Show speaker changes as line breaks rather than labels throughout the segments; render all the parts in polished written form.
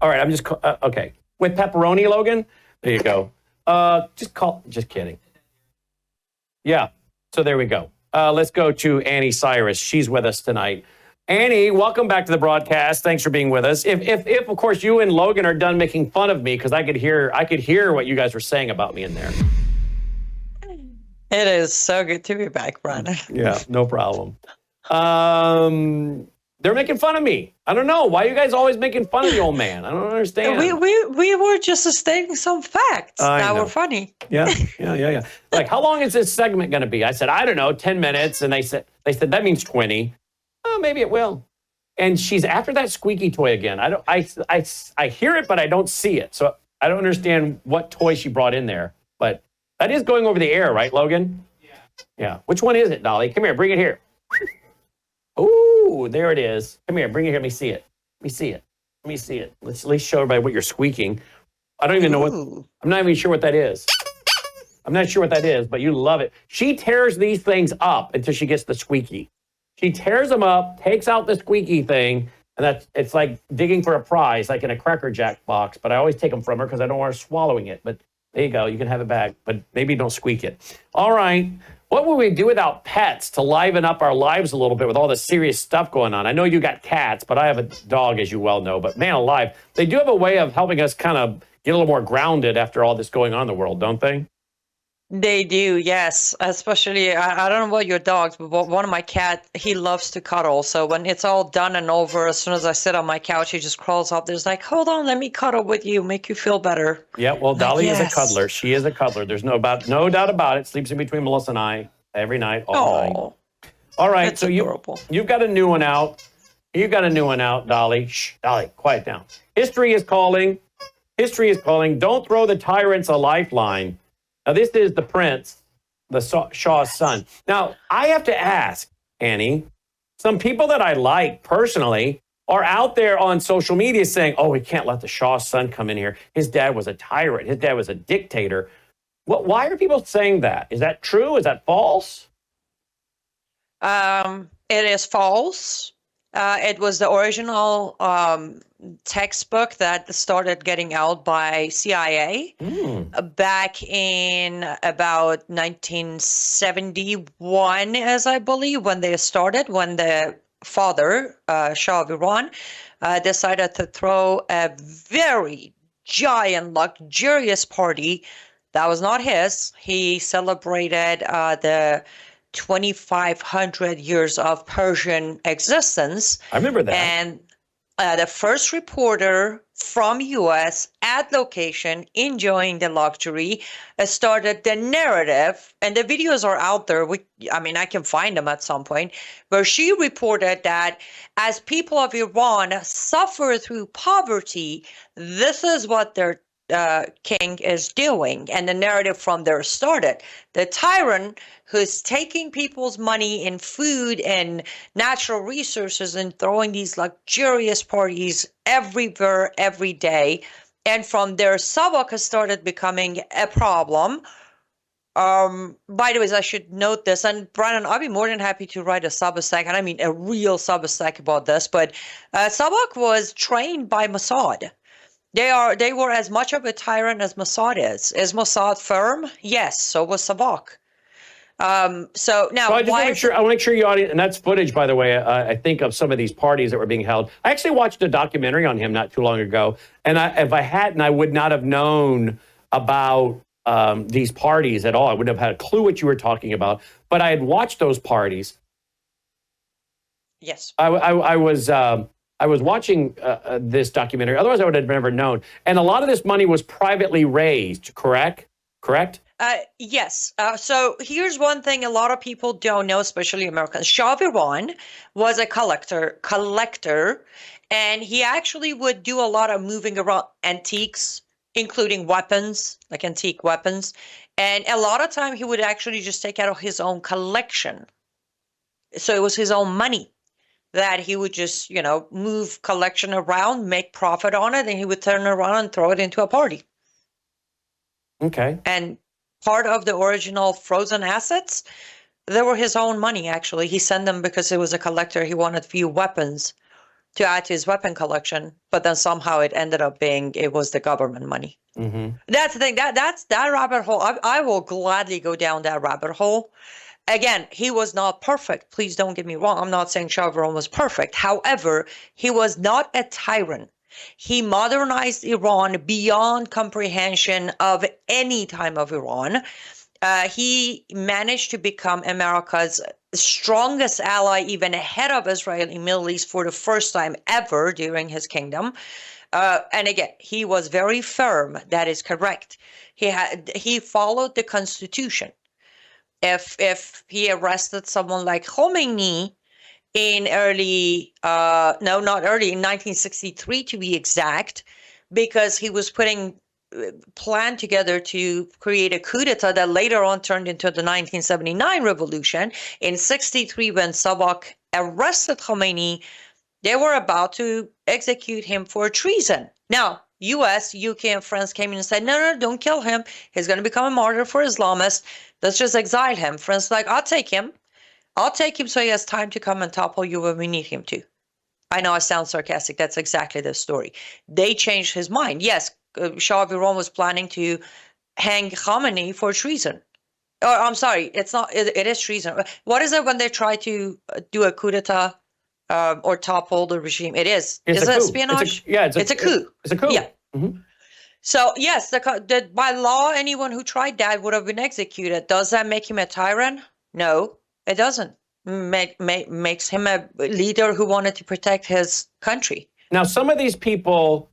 All right, I'm just, okay. With pepperoni, Logan? There you go. Just kidding. Yeah, so there we go. Let's go to Annie Cyrus. She's with us tonight. Annie, welcome back to the broadcast. Thanks for being with us. If of course you and Logan are done making fun of me, because I could hear what you guys were saying about me in there.
It is so good to be back, Brandon.
Yeah, no problem. They're making fun of me. I don't know. Why are you guys always making fun of the old man? I don't understand.
We were just stating some facts that were funny.
Yeah. Like, how long is this segment going to be? I said, I don't know, 10 minutes. And they said that means 20. Oh, maybe it will. And she's after that squeaky toy again. I hear it, but I don't see it. So I don't understand what toy she brought in there. But that is going over the air, right, Logan? Yeah. Yeah. Which one is it, Dolly? Come here. Bring it here. Oh, there it is. Come here. Bring it here. Let me see it. Let me see it. Let's at least show everybody what you're squeaking. I don't even know what. I'm not even sure what that is. I'm not sure what that is, but you love it. She tears these things up until she gets the squeaky. She tears them up, takes out the squeaky thing, and it's like digging for a prize, like in a Cracker Jack box. But I always take them from her because I don't want her swallowing it. But there you go. You can have it back, but maybe don't squeak it. All right. What would we do without pets to liven up our lives a little bit with all the serious stuff going on? I know you got cats, but I have a dog, as you well know. But man alive, they do have a way of helping us kind of get a little more grounded after all this going on in the world, don't they?
They do, yes. Especially, I don't know about your dogs, but one of my cats, he loves to cuddle. So when it's all done and over, as soon as I sit on my couch, he just crawls up. There's like, hold on, let me cuddle with you, make you feel better.
Yeah, well, Dolly is a cuddler. She is a cuddler. There's no doubt about it. Sleeps in between Melissa and I every night, all night. All right, so you've got a new one out. You've got a new one out, Dolly. Shh, Dolly, quiet down. History is calling. History is calling. Don't throw the tyrants a lifeline. Now, this is the prince, the Shah's son. Now, I have to ask, Annie, some people that I like personally are out there on social media saying, oh, we can't let the Shah's son come in here. His dad was a tyrant. His dad was a dictator. Why are people saying that? Is that true? Is that false?
It is false. It was the original textbook that started getting out by CIA back in about 1971, as I believe, when they started, when the father, Shah of Iran, decided to throw a very giant, luxurious party. That was not his. He celebrated the 2,500 years of Persian existence.
I remember that.
And the first reporter from U.S. at location enjoying the luxury started the narrative, and the videos are out there. I can find them at some point, where she reported that as people of Iran suffer through poverty, this is what their king is doing, and the narrative from there started. The tyrant who's taking people's money in food and natural resources and throwing these luxurious parties everywhere, every day. And from there, Sabak has started becoming a problem. By the way, I should note this, and Brandon, I'll be more than happy to write a Substack, and I mean a real Substack about this, but Sabak was trained by Mossad. They were as much of a tyrant as Mossad is. Is Mossad firm? Yes. So was Sabak. So now,
I want to make sure you audience, and that's footage, by the way. I think of some of these parties that were being held. I actually watched a documentary on him not too long ago, and if I hadn't, I would not have known about these parties at all. I wouldn't have had a clue what you were talking about. But I had watched those parties.
Yes.
I was watching this documentary. Otherwise, I would have never known. And a lot of this money was privately raised, correct?
Yes. So here's one thing a lot of people don't know, especially Americans. Shah of Iran was a collector, and he actually would do a lot of moving around antiques, including weapons, like antique weapons. And a lot of time he would actually just take out of his own collection. So it was his own money that he would just, move collection around, make profit on it, and he would turn around and throw it into a party.
Okay.
And part of the original frozen assets, they were his own money, actually. He sent them because he was a collector. He wanted few weapons to add to his weapon collection, but then somehow it ended up being it was the government money.
Mm-hmm.
That's the thing. That's that rabbit hole. I will gladly go down that rabbit hole. Again, he was not perfect. Please don't get me wrong. I'm not saying Shah was perfect. However, he was not a tyrant. He modernized Iran beyond comprehension of any time of Iran. He managed to become America's strongest ally, even ahead of Israel in the Middle East for the first time ever during his kingdom. And again, he was very firm. That is correct. He followed the Constitution. If he arrested someone like Khomeini in not early, in 1963 to be exact, because he was putting plan together to create a coup d'etat that later on turned into the 1979 revolution. In 63, when Savak arrested Khomeini, they were about to execute him for treason. Now, US, UK, and France came in and said, no, don't kill him. He's going to become a martyr for Islamists. Let's just exile him. France like, I'll take him. I'll take him so he has time to come and topple you when we need him to. I know I sound sarcastic. That's exactly the story. They changed his mind. Yes, Shah of Iran was planning to hang Khamenei for treason. Or I'm sorry, it's not. It is treason. What is it when they try to do a coup d'etat or topple the regime? It is.
It's
is
a
it
coup.
espionage?
It's
a coup.
It's a coup.
Yeah.
Mm-hmm.
So yes, by law, anyone who tried that would have been executed. Does that make him a tyrant? No, it doesn't. Makes him a leader who wanted to protect his country.
Now, some of these people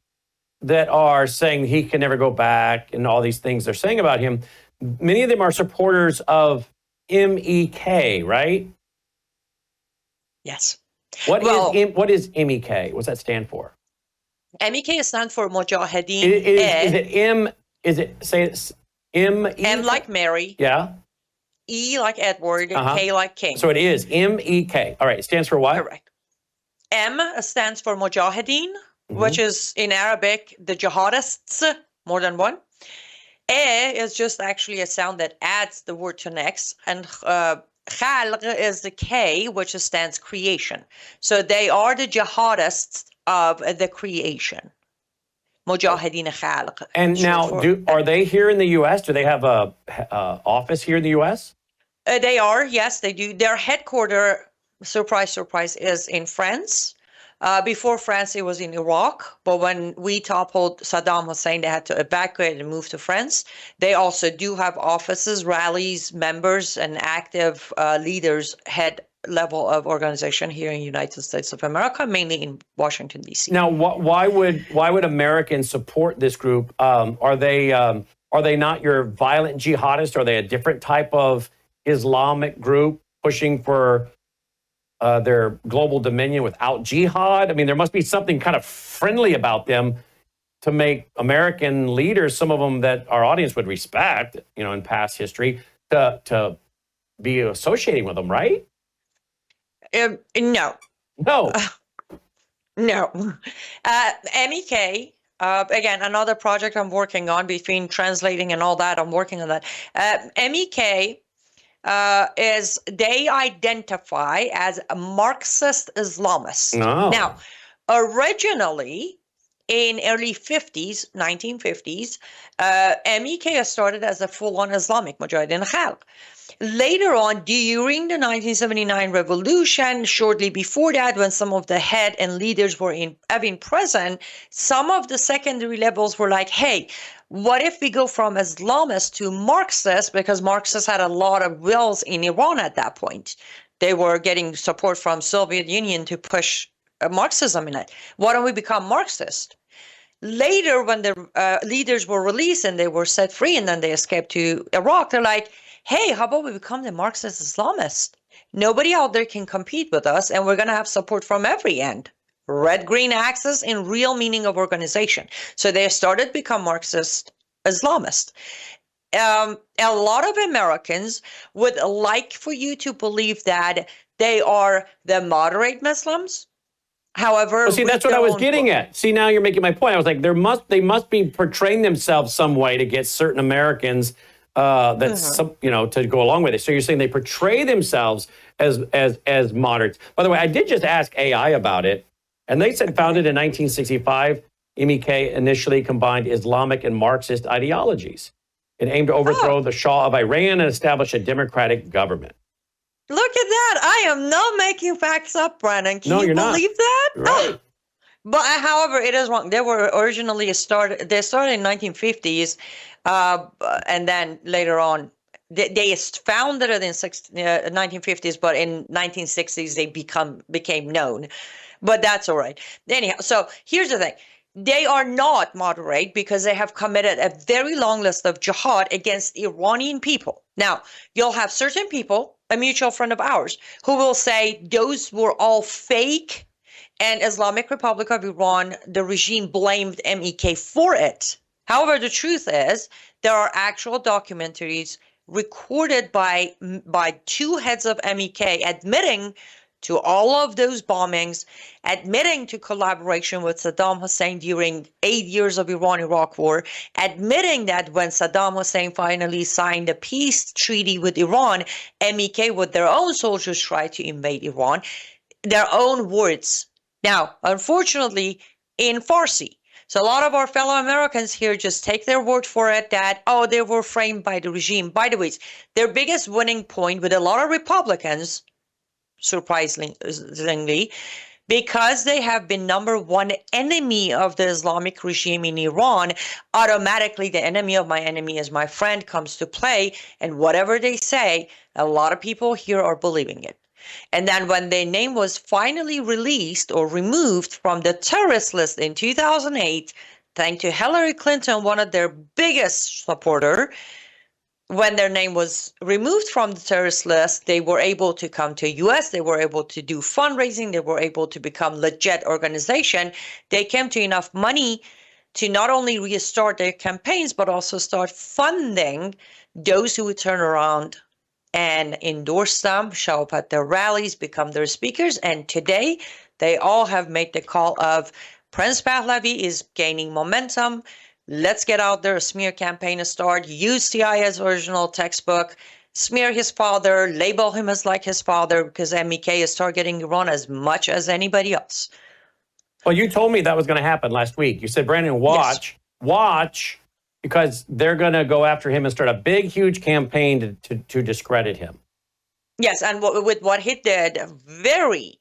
that are saying he can never go back and all these things they're saying about him, many of them are supporters of MEK, right?
Yes.
What is MEK? What's that stand for?
MEK stands for Mujahideen.
Is it M? Is it say it's M?
M like Mary.
Yeah.
E like Edward. K like King.
So it is MEK. All right. It stands for what?
Correct. M stands for Mujahideen, which is in Arabic the jihadists, more than one. E is just actually a sound that adds the word to next, and Khalq is the K, which stands creation. So they are the jihadists of the creation. Mujahideen Khalq.
And now, are they here in the U.S.? Do they have a office here in the U.S.?
They are, yes, they do. Their headquarters, surprise, surprise, is in France. Before France, it was in Iraq. But when we toppled Saddam Hussein, they had to evacuate and move to France. They also do have offices, rallies, members, and active leaders, head level of organization here in the United States of America, mainly in Washington, D.C.
Now, why would Americans support this group? Are they not your violent jihadists? Are they a different type of Islamic group pushing for their global dominion without jihad? I mean, there must be something kind of friendly about them to make American leaders, some of them that our audience would respect, in past history, to be associating with them, right?
No.
No.
No. MEK, again, another project I'm working on between translating and all that. I'm working on that. MEK is they identify as a Marxist Islamists.
Oh.
Now, originally in early 50s, 1950s, MEK started as a full-on Islamic Mujahideen Khalq. Later on, during the 1979 revolution, shortly before that, when some of the head and leaders were having present, some of the secondary levels were like, hey, what if we go from Islamists to Marxists? Because Marxists had a lot of wills in Iran at that point. They were getting support from Soviet Union to push Marxism in it. Why don't we become Marxist? Later, when the leaders were released and they were set free and then they escaped to Iraq, they're like, hey, how about we become the Marxist Islamist? Nobody out there can compete with us, and we're going to have support from every end. Red-green axis in real meaning of organization. So they started to become Marxist Islamist. A lot of Americans would like for you to believe that they are the moderate Muslims. However,
well, see, that's what I was getting at. See, now you're making my point. I was like, they must be portraying themselves some way to get certain Americans to go along with it. So you're saying they portray themselves as moderates. By the way, I did just ask AI about it, And they said founded in 1965, MEK initially combined Islamic and Marxist ideologies. It aimed to overthrow the Shah of Iran and establish a democratic government.
Look at that. I am not making facts up, Brandon. Can you
you're
believe
not.
that?
Right.
But however, it is wrong. They were originally they started in 1950s, and then later on, they founded it in 1950s, but in 1960s they became known. But that's all right. Anyhow, so here's the thing. They are not moderate because they have committed a very long list of jihad against Iranian people. Now, you'll have certain people, a mutual friend of ours, who will say those were all fake, and Islamic Republic of Iran, the regime blamed MEK for it. However, the truth is there are actual documentaries recorded by two heads of MEK admitting to all of those bombings, admitting to collaboration with Saddam Hussein during 8 years of Iran-Iraq war, admitting that when Saddam Hussein finally signed a peace treaty with Iran, MEK with their own soldiers tried to invade Iran. Their own words. Now, unfortunately, in Farsi. So a lot of our fellow Americans here just take their word for it that, oh, they were framed by the regime. By the way, their biggest winning point with a lot of Republicans, surprisingly, because they have been number one enemy of the Islamic regime in Iran, automatically the enemy of my enemy is my friend comes to play, and whatever they say, a lot of people here are believing it. And then when their name was finally released or removed from the terrorist list in 2008, thanks to Hillary Clinton, one of their biggest supporters, when their name was removed from the terrorist list, they were able to come to US, they were able to do fundraising, they were able to become legit organization. They came to enough money to not only restart their campaigns, but also start funding those who would turn around and endorse them, show up at their rallies, become their speakers. And today, they all have made the call of Prince Pahlavi is gaining momentum. Let's get out there, a smear campaign to start. Use CIA's original textbook. Smear his father. Label him as like his father because MEK is targeting Iran as much as anybody else.
Well, you told me that was going to happen last week. You said, Brandon, watch, because they're going to go after him and start a big, huge campaign to discredit him.
Yes, and with what he did very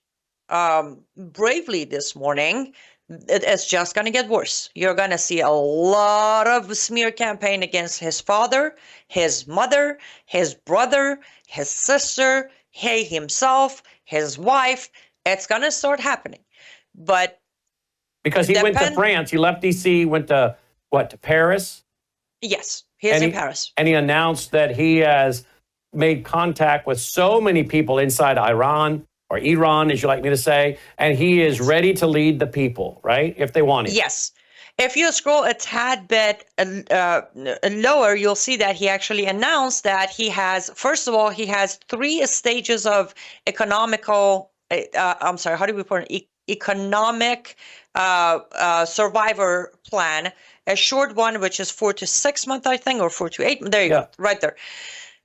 bravely this morning, it's just going to get worse. You're going to see a lot of smear campaign against his father, his mother, his brother, his sister, he himself, his wife. It's going to start happening. But
because he went to France, he left D.C., went to, what, to Paris?
Yes, he is in Paris.
And he announced that he has made contact with so many people inside Iran, or Iran, as you like me to say, and he is ready to lead the people, right? If they want it.
Yes. If you scroll a tad bit lower, you'll see that he actually announced that he has, first of all, he has 3 stages of economical, how do we put it? Economic survivor plan. A short one, which is 4 to 6 months, I think, or 4 to 8. There you go, right there.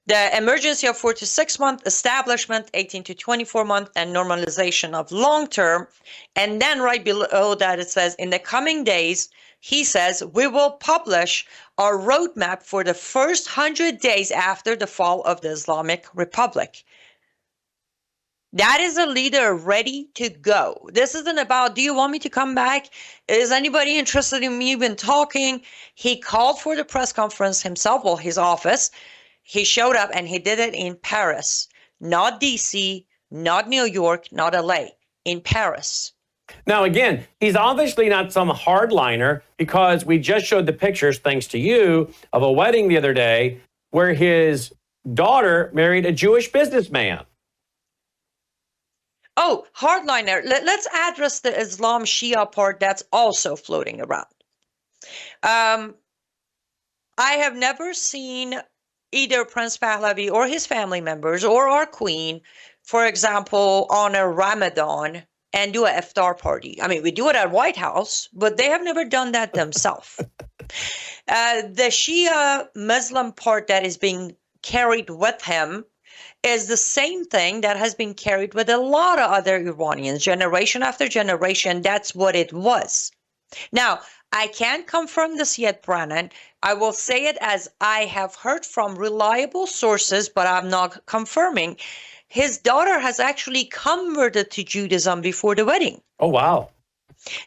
The emergency of 4 to 6 month, establishment 18 to 24 month, and normalization of long term. And then right below that, it says, in the coming days, he says, we will publish our roadmap for the first 100 days after the fall of the Islamic Republic. That is a leader ready to go. This isn't about, do you want me to come back? Is anybody interested in me even talking? He called for the press conference himself, well, his office. He showed up and he did it in Paris, not DC, not New York, not LA, in Paris.
Now, again, he's obviously not some hardliner because we just showed the pictures, thanks to you, of a wedding the other day where his daughter married a Jewish businessman.
Oh, hardliner. Let's address the Islam Shia part that's also floating around. I have never seen either Prince Pahlavi or his family members or our queen, for example, on a Ramadan and do a iftar party. I mean, we do it at White House, but they have never done that themselves. The Shia Muslim part that is being carried with him is the same thing that has been carried with a lot of other Iranians, generation after generation. That's what it was. Now, I can't confirm this yet, Brennan. I will say it as I have heard from reliable sources, but I'm not confirming. His daughter has actually converted to Judaism before the wedding.
Oh, wow.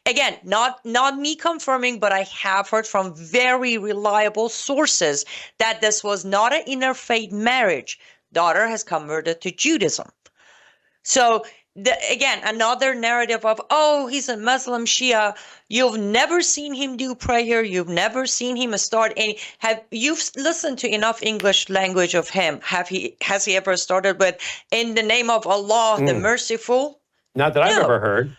Again, not me confirming, but I have heard from very reliable sources that this was not an interfaith marriage. Daughter has converted to Judaism. So again, another narrative of, oh, he's a Muslim Shia. You've never seen him do prayer. You've never seen him start any. You've listened to enough English language of him? Has he ever started with, in the name of Allah, the merciful?
Not that I've ever heard.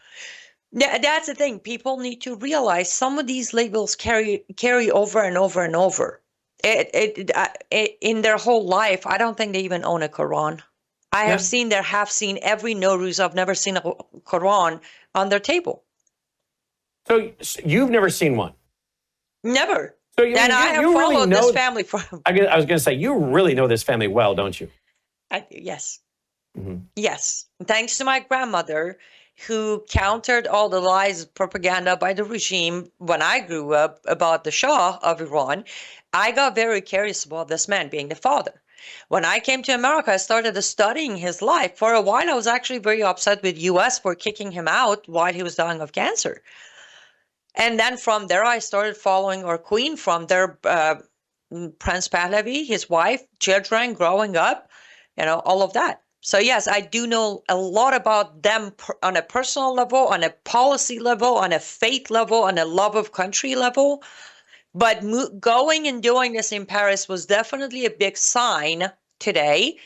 That's the thing. People need to realize some of these labels carry over and over and over. In their whole life, I don't think they even own a Quran. I have seen every Nowruz. I've never seen a Quran on their table.
So you've never seen one?
Never.
So
and I have followed this family for.
I was going to say, you really know this family well, don't you?
Yes. Mm-hmm. Yes. Thanks to my grandmother, who countered all the lies, propaganda by the regime when I grew up about the Shah of Iran. I got very curious about this man being the father. When I came to America, I started studying his life. For a while, I was actually very upset with U.S. for kicking him out while he was dying of cancer. And then from there, I started following our queen from there, Prince Pahlavi, his wife, children growing up, all of that. So yes, I do know a lot about them on a personal level, on a policy level, on a faith level, on a love of country level. But going and doing this in Paris was definitely a big sign today.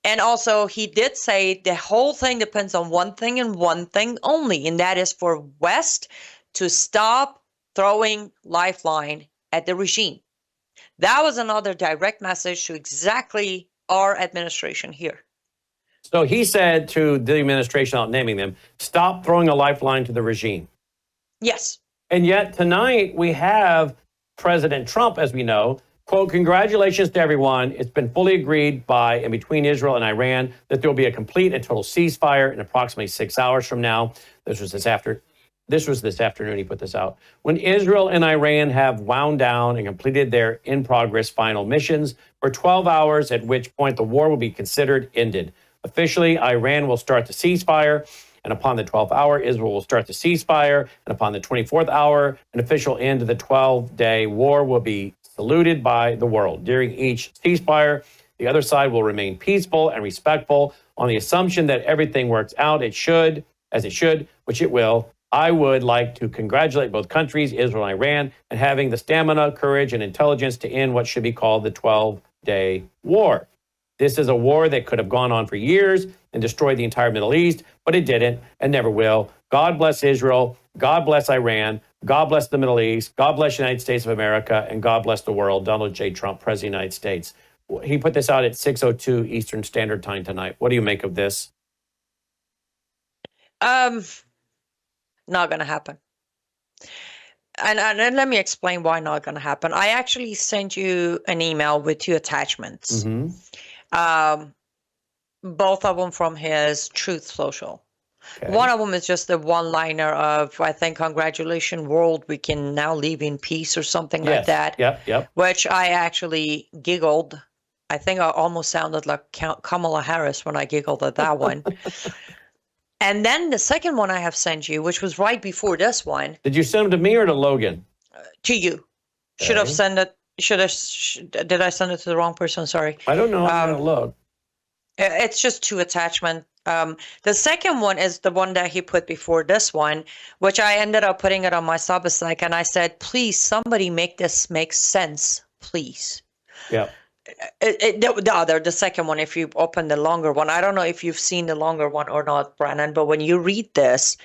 And also, he did say the whole thing depends on one thing and one thing only, and that is for West to stop throwing lifeline at the regime. That was another direct message to exactly our administration here.
So he said to the administration, not naming them, stop throwing a lifeline to the regime.
Yes.
And yet tonight we have President Trump, as we know, quote, congratulations to everyone. It's been fully agreed by and between Israel and Iran that there will be a complete and total ceasefire in approximately 6 hours from now. This was this afternoon he put this out. When Israel and Iran have wound down and completed their in-progress final missions for 12 hours, at which point the war will be considered ended. Officially, Iran will start the ceasefire, and upon the 12th hour, Israel will start the ceasefire, and upon the 24th hour, an official end to the 12-day war will be saluted by the world. During each ceasefire, the other side will remain peaceful and respectful on the assumption that everything works out as it should, which it will. I would like to congratulate both countries, Israel and Iran, and having the stamina, courage, and intelligence to end what should be called the 12-day war. This is a war that could have gone on for years and destroyed the entire Middle East, but it didn't and never will. God bless Israel. God bless Iran. God bless the Middle East. God bless the United States of America. And God bless the world. Donald J. Trump, President of the United States. He put this out at 6:02 Eastern Standard Time tonight. What do you make of this?
Not going to happen. And let me explain why not going to happen. I actually sent you an email with 2 attachments. Mm-hmm. Both of them from his Truth Social. Okay. One of them is just the one-liner of, I think, congratulations, world, we can now live in peace or something like that.
Yep.
Which I actually giggled. I think I almost sounded like Kamala Harris when I giggled at that one. And then the second one I have sent you, which was right before this one.
Did you send them to me or to Logan?
To you. Okay. Should have sent it. Did I send it to the wrong person? Sorry.
I don't know. I'm gonna look.
It's just 2 attachments. The second one is the one that he put before this one, which I ended up putting it on my Substack, and I said, please, somebody make this make sense, please.
Yeah.
The second one, if you open the longer one, I don't know if you've seen the longer one or not, Brandon, but when you read this,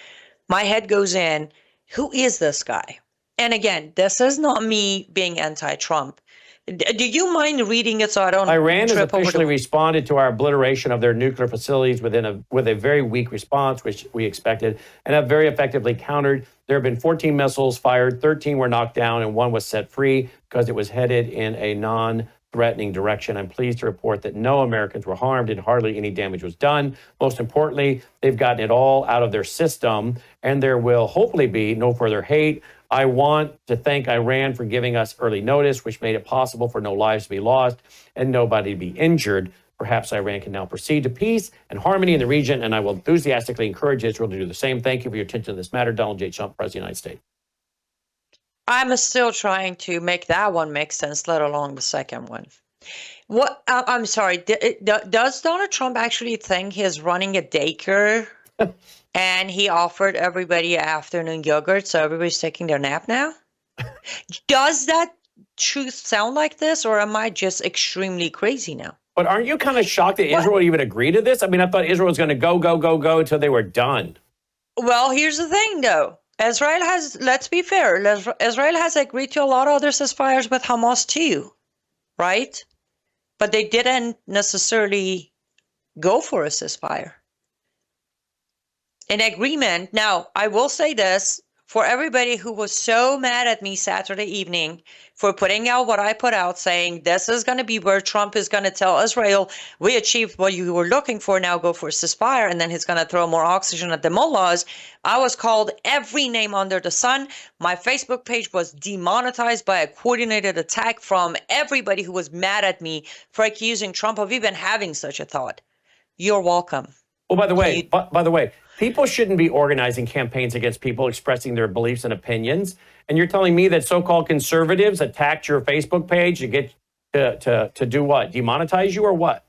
my head goes in, who is this guy? And again, this is not me being anti-Trump. Do you mind reading it so I don't?
Iran has officially responded to our obliteration of their nuclear facilities with a very weak response, which we expected, and have very effectively countered. There have been 14 missiles fired, 13 were knocked down, and 1 was set free because it was headed in a non-threat threatening direction. I'm pleased to report that no Americans were harmed and hardly any damage was done. Most importantly, they've gotten it all out of their system, and there will hopefully be no further hate. I want to thank Iran for giving us early notice, which made it possible for no lives to be lost and nobody to be injured. Perhaps Iran can now proceed to peace and harmony in the region, and I will enthusiastically encourage Israel to do the same. Thank you for your attention to this matter. Donald J. Trump, President of the United States.
I'm still trying to make that one make sense, let alone the second one. What? I'm sorry. Does Donald Trump actually think he's running a daycare and he offered everybody afternoon yogurt, so everybody's taking their nap now? Does that truth sound like this, or am I just extremely crazy now?
But aren't you kind of shocked that Israel would even agree to this? I mean, I thought Israel was going to go until they were done.
Well, here's the thing, though. Israel has, let's be fair, Israel has agreed to a lot of other ceasefires with Hamas too, right? But they didn't necessarily go for a ceasefire. An agreement. Now, I will say this, for everybody who was so mad at me Saturday evening for putting out what I put out, saying this is going to be where Trump is going to tell Israel, we achieved what you were looking for, now go for a ceasefire, and then he's going to throw more oxygen at the mullahs. I was called every name under the sun. My Facebook page was demonetized by a coordinated attack from everybody who was mad at me for accusing Trump of even having such a thought. You're welcome.
Oh, by the way, people shouldn't be organizing campaigns against people expressing their beliefs and opinions. And you're telling me that so-called conservatives attacked your Facebook page to get to do what? Demonetize you or what?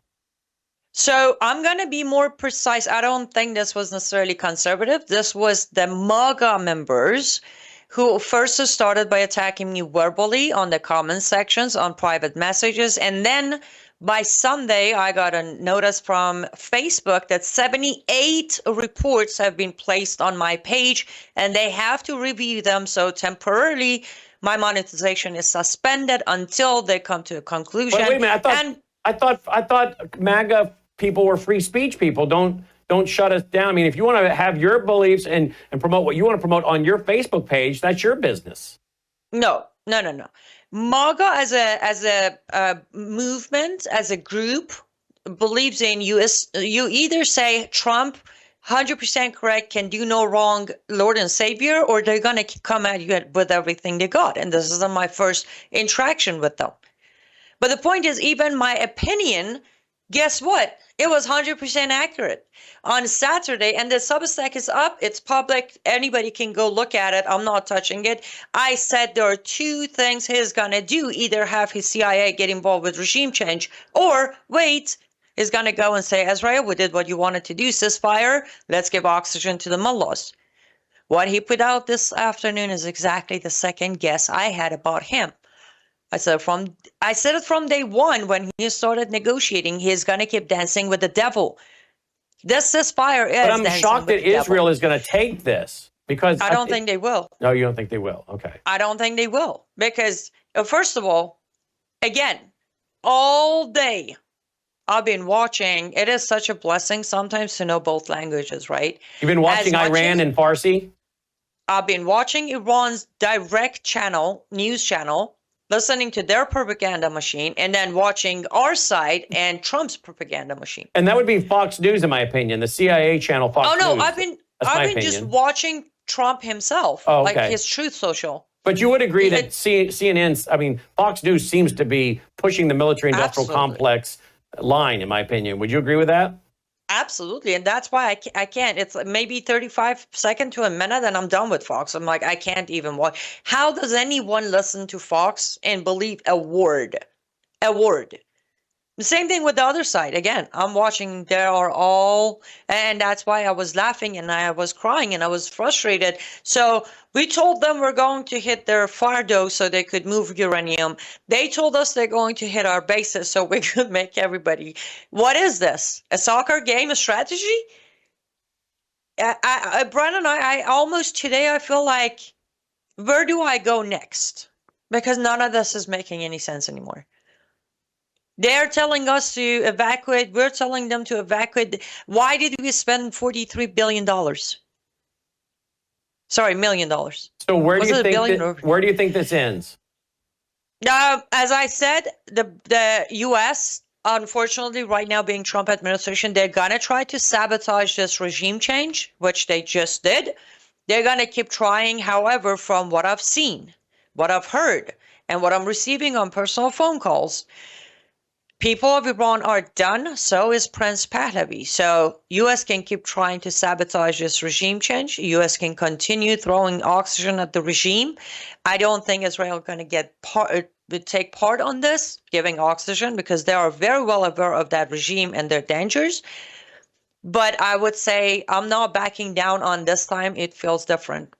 So I'm going to be more precise. I don't think this was necessarily conservative. This was the MAGA members who first started by attacking me verbally on the comment sections, on private messages, and then by Sunday, I got a notice from Facebook that 78 reports have been placed on my page and they have to review them. So temporarily, my monetization is suspended until they come to a conclusion.
Wait a minute. I thought MAGA people were free speech people. Don't shut us down. I mean, if you want to have your beliefs and promote what you want to promote on your Facebook page, that's your business. No.
MAGA as a movement, as a group, believes in you either say Trump 100% correct, can do no wrong, Lord and Savior, or they're going to come at you with everything they got. And this is my first interaction with them. But the point is, even my opinion, guess what? It was 100% accurate on Saturday, and the Substack is up. It's public. Anybody can go look at it. I'm not touching it. I said there are two things he's going to do. Either have his CIA get involved with regime change, or wait, he's going to go and say, Israel, we did what you wanted to do, ceasefire. Let's give oxygen to the mullahs. What he put out this afternoon is exactly the second guess I had about him. I said it from day one when he started negotiating. He's going to keep dancing with the devil. This ceasefire is.
But I'm shocked that Israel is going to take this because
I don't think they will.
No, you don't think they will? Okay.
I don't think they will because first of all, again, all day I've been watching. It is such a blessing sometimes to know both languages, right?
You've been watching Iran and Farsi?
I've been watching Iran's direct channel, news channel, listening to their propaganda machine, and then watching our side and Trump's propaganda machine.
And that would be Fox News, in my opinion, the CIA channel, Fox News.
Oh, no, I've been just watching Trump himself, like his Truth Social.
But you would agree that CNN's, I mean, Fox News seems to be pushing the military-industrial complex line, in my opinion. Would you agree with that?
Absolutely. And that's why I can't. It's maybe 35 seconds to a minute and I'm done with Fox. I'm like, I can't even watch. How does anyone listen to Fox and believe a word? A word. The same thing with the other side. Again, I'm watching, there are all, and that's why I was laughing and I was crying and I was frustrated. So we told them we're going to hit their Fardo so they could move uranium. They told us they're going to hit our bases so we could make everybody. What is this? A soccer game, a strategy? Brandon, I almost today, I feel like, where do I go next? Because none of this is making any sense anymore. They're telling us to evacuate. We're telling them to evacuate. Why did we spend $43 billion? Sorry, $1 million.
So where do you think this ends?
As I said, the U.S. unfortunately right now being Trump administration, they're gonna try to sabotage this regime change, which they just did. They're gonna keep trying. However, from what I've seen, what I've heard, and what I'm receiving on personal phone calls, people of Iran are done. So is Prince Pahlavi. So U.S. can keep trying to sabotage this regime change. U.S. can continue throwing oxygen at the regime. I don't think Israel going to take part on this, giving oxygen, because they are very well aware of that regime and their dangers. But I would say I'm not backing down on this time. It feels different.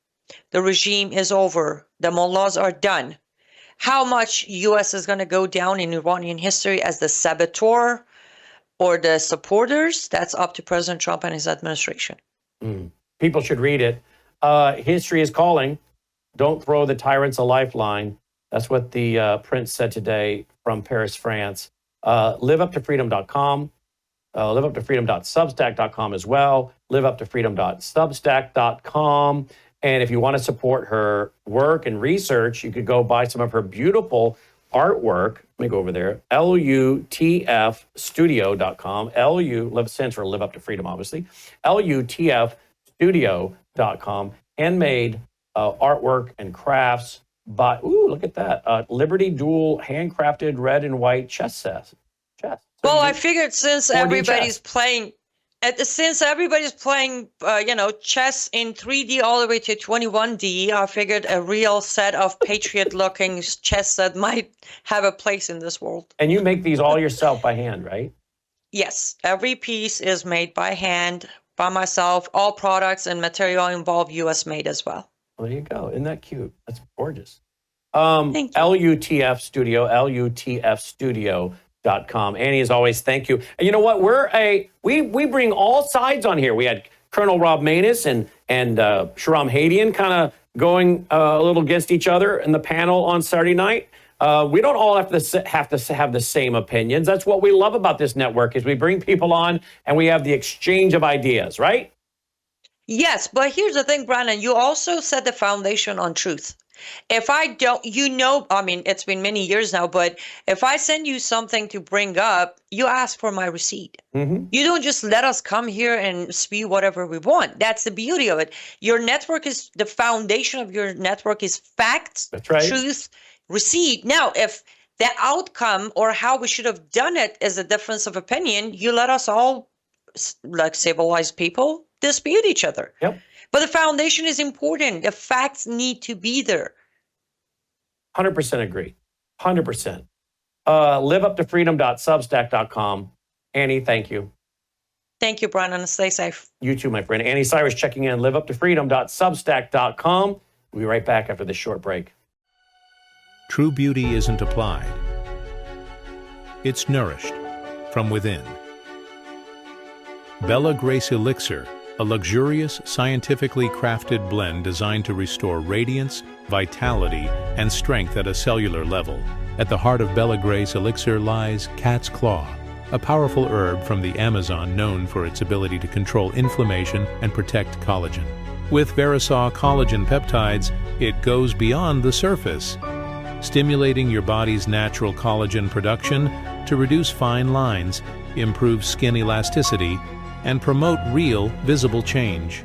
The regime is over. The mullahs are done. How much U.S. is going to go down in Iranian history as the saboteur or the supporters, that's up to President Trump and his administration.
People should read it. History is calling. Don't throw the tyrants a lifeline. That's what the prince said today from Paris, France. Liveuptofreedom.com. Liveuptofreedom.substack.com as well. Liveuptofreedom.substack.com. And if you want to support her work and research, you could go buy some of her beautiful artwork. Let me go over there. LUTFstudio.com. Stands for Live Up to Freedom, obviously. LUTFstudio.com. Handmade artwork and crafts. Look at that. Liberty Dual handcrafted red and white chess set.
Well, I figured since everybody's playing chess in 3D all the way to 21D, I figured a real set of patriot-looking chess set might have a place in this world.
And you make these all yourself by hand, right?
Yes. Every piece is made by hand, by myself. All products and material involved U.S. made as well.
Well, there you go. Isn't that cute? That's gorgeous.
Thank you.
LUTF Studio, LUTFstudio.com. Annie, as always, thank you. And you know what? We bring all sides on here. We had Colonel Rob Manus and Shahram Hadian kind of going a little against each other in the panel on Saturday night. We don't all have to have the same opinions. That's what we love about this network is we bring people on and we have the exchange of ideas, right?
Yes, but here's the thing, Brandon. You also set the foundation on truth. If I don't, it's been many years now, but if I send you something to bring up, you ask for my receipt. Mm-hmm. You don't just let us come here and spew whatever we want. That's the beauty of it. Your network is, the foundation of your network is facts,
that's right,
truth, receipt. Now, if the outcome or how we should have done it is a difference of opinion, you let us all, like civilized people, dispute each other.
Yep.
But the foundation is important. The facts need to be there.
100% agree. 100%. Liveuptofreedom.substack.com. Annie, thank you.
Thank you, Brandon. Stay safe.
You too, my friend. Annie Cyrus checking in. Liveuptofreedom.substack.com. We'll be right back after this short break.
True beauty isn't applied. It's nourished from within. Bella Grace Elixir, a luxurious, scientifically crafted blend designed to restore radiance, vitality, and strength at a cellular level. At the heart of Bella Grace Elixir lies cat's claw, a powerful herb from the Amazon known for its ability to control inflammation and protect collagen. With Verisol collagen peptides, it goes beyond the surface, stimulating your body's natural collagen production to reduce fine lines, improve skin elasticity, and promote real, visible change.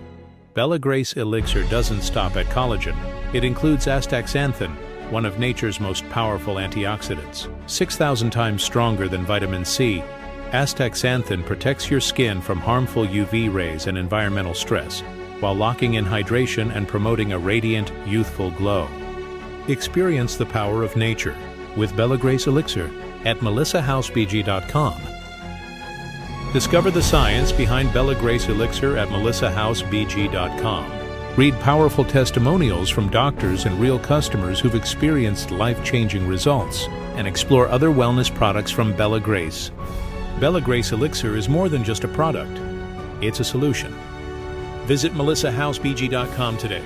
Bella Grace Elixir doesn't stop at collagen. It includes astaxanthin, one of nature's most powerful antioxidants. 6,000 times stronger than vitamin C, astaxanthin protects your skin from harmful UV rays and environmental stress, while locking in hydration and promoting a radiant, youthful glow. Experience the power of nature with Bella Grace Elixir at melissahousebg.com. Discover the science behind Bella Grace Elixir at melissahousebg.com. Read powerful testimonials from doctors and real customers who've experienced life-changing results, and explore other wellness products from Bella Grace. Bella Grace Elixir is more than just a product. It's a solution. Visit melissahousebg.com today.